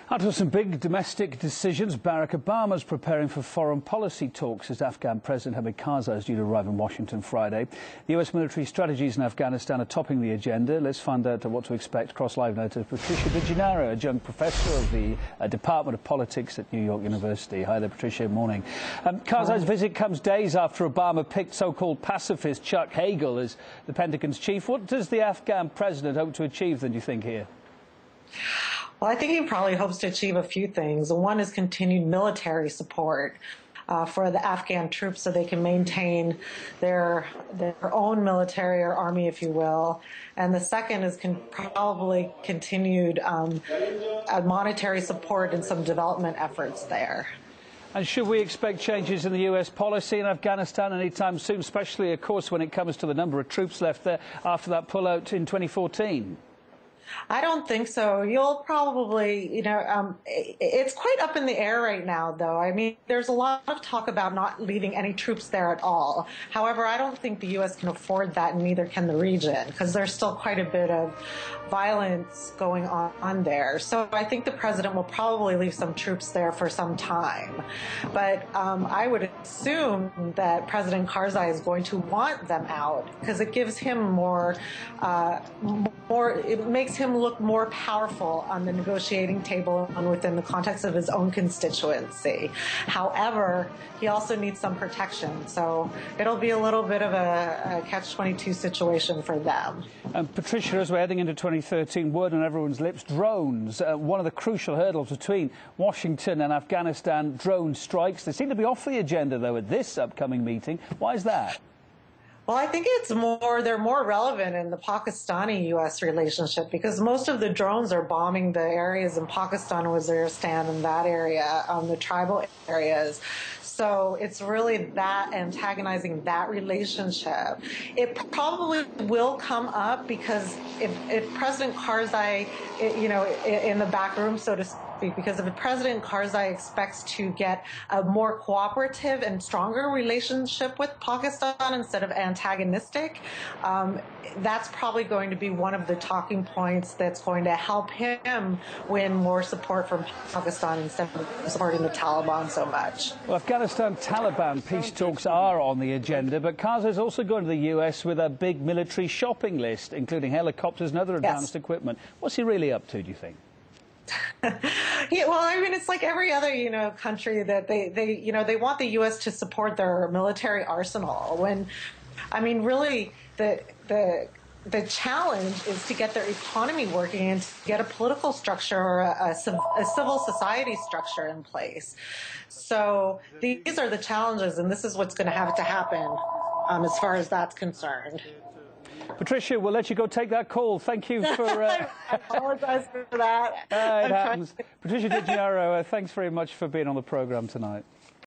After some big domestic decisions, Barack Obama is preparing for foreign policy talks as Afghan President Hamid Karzai is due to arrive in Washington Friday. The US military strategies in Afghanistan are topping the agenda. Let's find out what to expect. Cross Live now to Patricia Degennaro, adjunct professor of the Department of Politics at New York University. Hi there, Patricia. Morning. Karzai's visit comes days after Obama picked so-called pacifist Chuck Hagel as the Pentagon's chief. What does the Afghan president hope to achieve, then, do you think, here? Well, I think he probably hopes to achieve a few things. One is continued military support for the Afghan troops so they can maintain their own military or army, if you will. And the second is probably continued monetary support and some development efforts there. And should we expect changes in the US policy in Afghanistan anytime soon, especially, of course, when it comes to the number of troops left there after that pullout in 2014? I don't think so. You'll probably, it's quite up in the air right now, though. I mean, there's a lot of talk about not leaving any troops there at all. However, I don't think the U.S. can afford that, and neither can the region, because there's still quite a bit of violence going on there. So I think the president will probably leave some troops there for some time. But I would assume that President Karzai is going to want them out, because it gives him it makes him look more powerful on the negotiating table and within the context of his own constituency. However, he also needs some protection, so it'll be a little bit of a catch-22 situation for them. Patricia, as we're heading into 2013, word on everyone's lips, drones. One of the crucial hurdles between Washington and Afghanistan, drone strikes. They seem to be off the agenda, though, at this upcoming meeting. Why is that? Well, I think they're more relevant in the Pakistani-U.S. relationship, because most of the drones are bombing the areas in Pakistan, Waziristan, and that area, the tribal areas. So it's really that antagonizing that relationship. It probably will come up because if President Karzai, in the back room, so to speak, because if President Karzai expects to get a more cooperative and stronger relationship with Pakistan instead of antagonistic, that's probably going to be one of the talking points that's going to help him win more support from Pakistan instead of supporting the Taliban so much. Well, Afghanistan-Taliban peace talks are on the agenda, but Karzai is also going to the US with a big military shopping list, including helicopters and other advanced equipment. What's he really up to, do you think? Yeah, well, I mean, it's like every other, country that they want the U.S. to support their military arsenal. Really, the challenge is to get their economy working and to get a political structure or a civil society structure in place. So these are the challenges, and this is what's going to have to happen as far as that's concerned. Patricia, we'll let you go take that call. Thank you for... I apologize for that. It happens. Patricia Degennaro, thanks very much for being on the programme tonight.